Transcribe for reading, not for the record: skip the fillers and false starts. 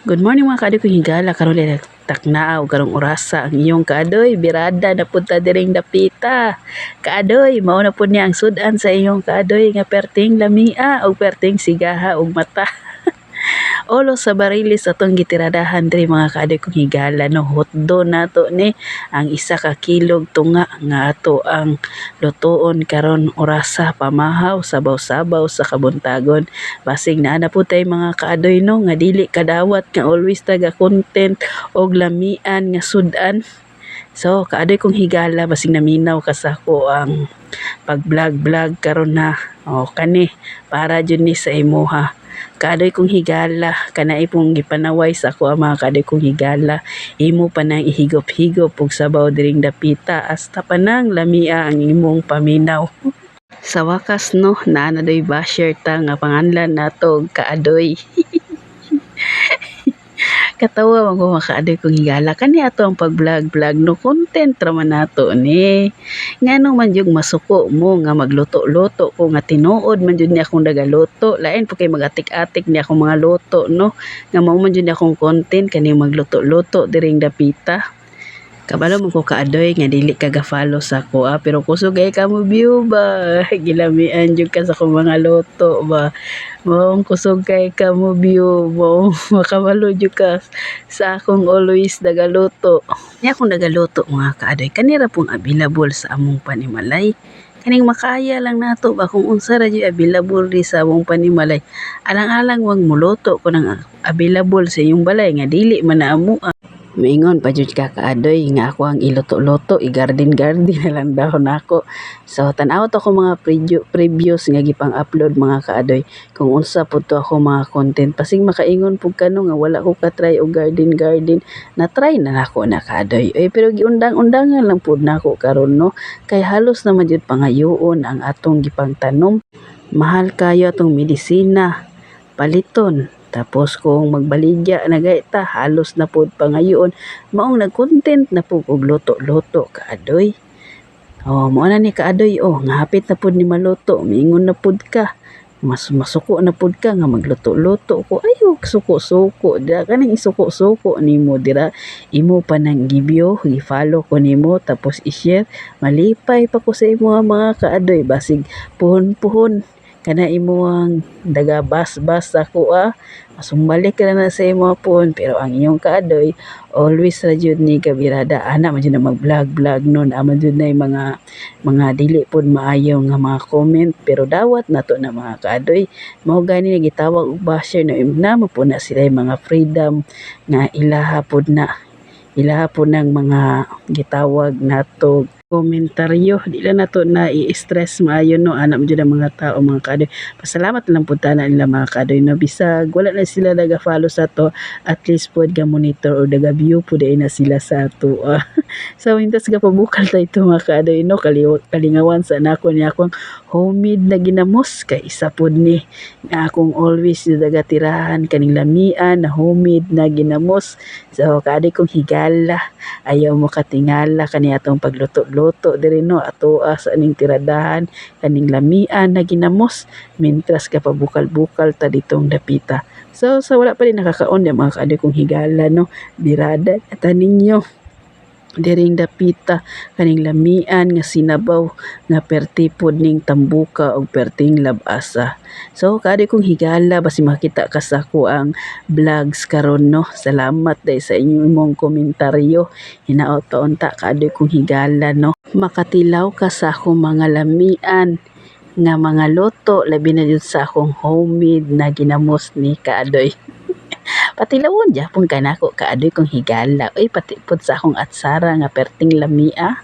Good morning mga kaadoy kong higala karon diri taknaaw karong orasa ang iyong kaadoy birada na punta diring dapita. Kaadoy mao na pud niya ang sudan sa iyong kaadoy nga perting lamia o perting sigaha og mata. Olo sa barilis atong gitiradahan diri mga kaadoy kong higala no hotdo nato ni ang isa ka kilog tunga nga ato ang lutoon karon orasa pamahaw sabaw-sabaw sa kabuntagon. Basig naa na po tay mga kaadoy no nga dili kadawat nga always taga content og lamian nga sudan. So kaadoy kong higala basig naminaw ka sa ko ang pag-vlog karon na o kani para jud ni sa imuha. Kaadoy kong higala kanai pong gipanaway sa ako ang mga kaadoy kong higala imo pa nang ihigop-higop og sabaw diring dapita hasta pa nang lamia ang imong paminaw. Sa wakas no naa na doy basher ta nga panganlan nato og kaadoy. Katawa man ko mga kaadoy kong higala kani ato ang pag-vlog no content ra man nato ni ngano man jud masuko mo nga magluto-luto ko nga tinuod man jud ni akong dagaluto lain po kay magatik-atik ni akong mga luto no nga mao man jud ni akong content kani magluto-luto diring dapita. Kabalo mo ko kaadoy nga dili ka ga-follow sa ko pero kusog ay ka mo view ba gilamian jud ka sa akong mga luto ba maong kusog kay ka mo view mo makabalo jud ka sa akong always dagaluto ni akong dagaluto mga kaadoy kanira pong available sa among panimalay kaning makaya lang nato ba kung unsa ra jud available di sa among panimalay alang-alang wag muluto ko nang available sa inyong balay nga dili man na amo. Maingon pa jud ka kaadoy nga ako ang iluto-luto i-garden na lang daw nako. So tan-aw to ko mga previews nga gipang-upload mga kaadoy kung unsa pud to ako mga content pasig makaingon pug kano nga wala ko ka try og garden na try na nako na kaadoy. Pero giundang-undangan lang pud nako karon no kay halos naman jud pangayoon ang atong gipangtanom. Mahal kayo atong medisina paliton. Tapos kung magbaligya na gaita halos na pud pangayoon maong nag-content na pud og luto-luto kaadoy. Mao na ni kaadoy nga hapit na pud ni maluto miingon na pud ka. Masuko na pud ka nga magluto-luto ko ayo suko-suko dira kaning isuko-suko nimo dira imo pa nang gibyo gi-follow ko nimo tapos i-share malipay pa ko sa imo mga kaadoy basig puhon-puhon kana imo ang daga bas-bas ako masumbalik ka na sa imo pon pero ang iyong kaadoy always ra jud ni kabirada ana man jud na mag-vlog nun ama jud na mga dili pud maayo nga mga comment pero dawat nato na mga kaadoy mao gani na gitawag og basher na mo po na sila mga freedom nga ilaha pud ng mga gitawag nato komentaryo di lang nato na i-stress maayo no anak mo ang mga tao mga kaadoy pasalamat lang pud ta nila mga kaadoy no bisag wala na sila naga-follow sa to at least pud ga monitor o daga view pud na sila sa ato so hintas ga pabukal ta ito mga kaadoy no kalingawan sa nako ni akong homemade na ginamos kay isa pud ni nga akong always daga tirahan kaning lamian na homemade na ginamos so kaadoy kong higala ayaw mo katingala kani atong pagluto-luto diri no ato sa aning tiradahan kaning lamian na ginamos mintras ka pabukal-bukal ta ditong dapita. So sa wala pa rin nakakaon di mga kaadoy kong higala no birada ata ninyo diring dapita kaning lamian nga sinabaw nga perti pod ning tambuka og perting labasa. So kaadoy kong higala basi makita ka sa ko ang vlogs karon no. Salamat dai sa inyong komentaryo. Hinaot pa unta kaadoy kong higala no. Makatilaw ka sa akong mga lamian nga mga luto labi na jud sa akong homemade na ginamos ni kaadoy. Patilawon japon kanako kaadoy kong higala pati pud sa akong atsara nga perting lamia